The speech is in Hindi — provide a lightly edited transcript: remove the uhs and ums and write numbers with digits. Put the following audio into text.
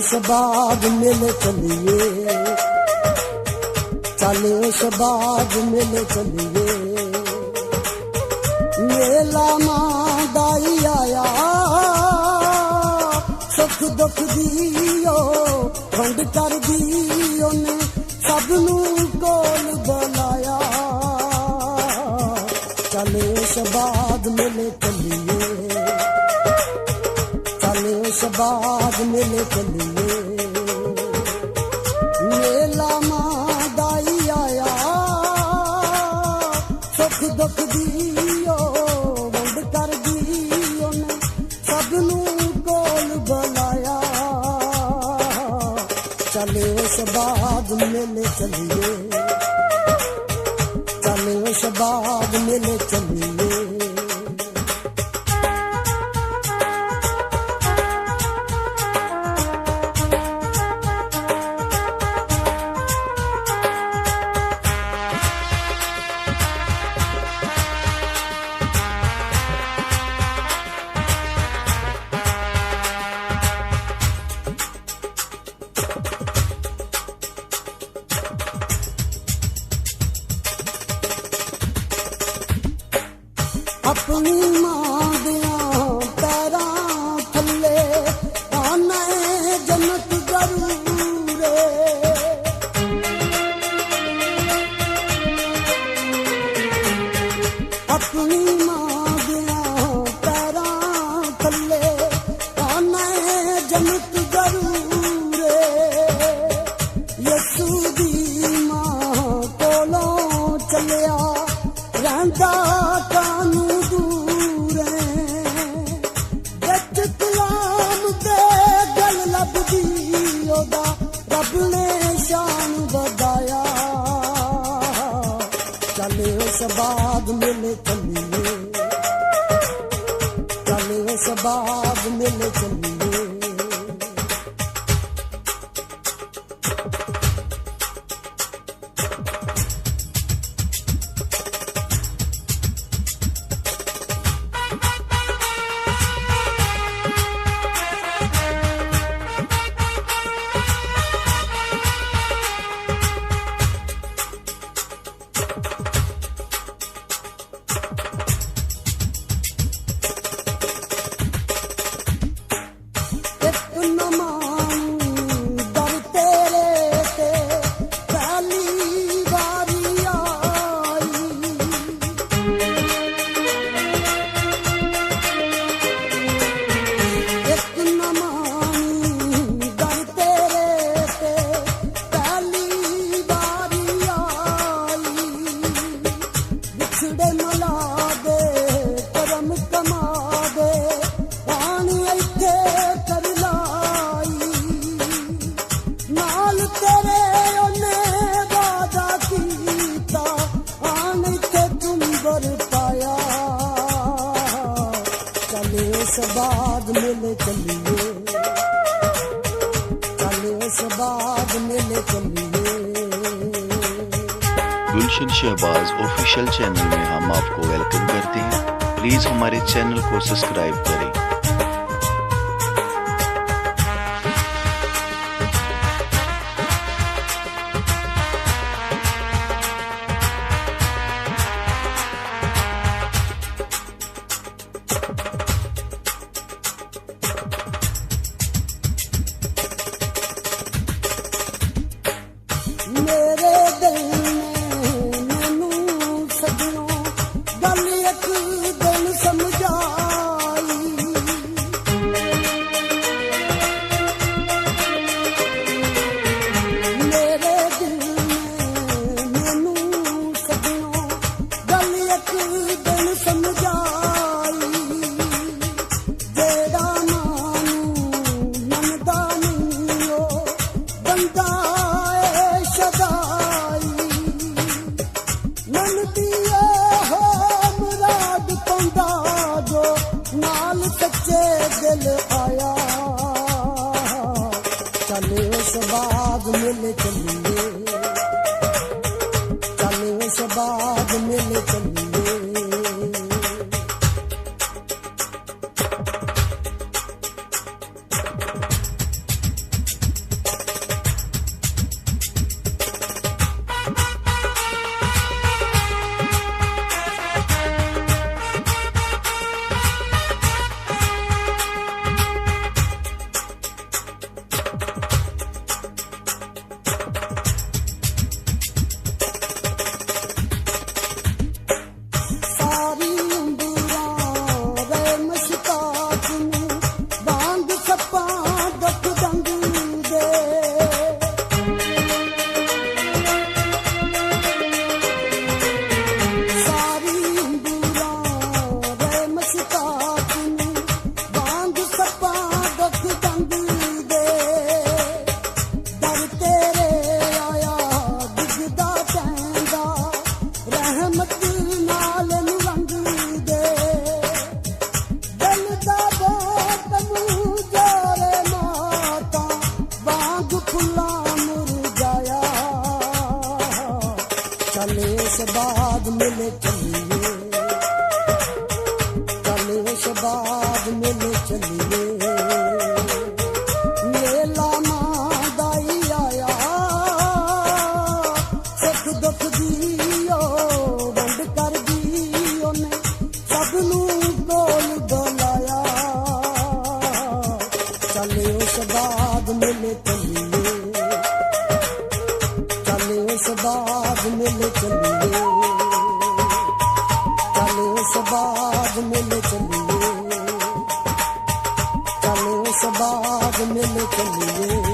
शबाब मिल चलिए, चले शबाब मिल चलिए। मेला मांदाई आया सुख दुख दियो वंड कर दियो ने सबनू कोल बुलाया। चले शबाब मिल चलिए, चले शबाब मिल चलिए। मेला मांदाई आया सुख दुख दियो वंड कर दियो ने सबनू कोल बुलाया। चले शबाब मिल चलिए, चले शबाब मिल चलिए। अपनी मां दियां पैरां थल्ले आना जन्नत जरूर। अपनी मां दियां पैरां थल्ले आना जन्नत जरूर। यसू दी मां कोलों चलिया रहिंदा कानू दूर। बिच कलाम दे गल लभदी ओदा रब ने शान वधाया। चले शबाब मिल चलिए, चले शबाब मिल चलिए। शबाब मिल चलिए, चले शबाब मिल चलिए। गुलशन शहबाज ऑफिशियल चैनल में हम आपको वेलकम करते हैं। प्लीज हमारे चैनल को सब्सक्राइब करें। मेरे दिल ने मैनू सजनों गल एक दिन समझाई। मेरे दिल ने मैनू सजनों गल एक दिन समझाई। जेड़ा मानू मनदा नहीं ओ बंदा सच्चे दिल आया। चले शबाब मिल चलिए, चले शबाब मिल चलिए। ਚੱਲੀਏ ਚੱਲ ਉਸ ਬਾਗ ਮੇਲੇ ਚੱਲੀਏ ਚੱਲ ਉਸ ਬਾਗ ਮੇਲੇ ਚੱਲੀਏ ਚੱਲ ਉਸ ਬਾਗ ਮੇਲੇ ਚੱਲੀਏ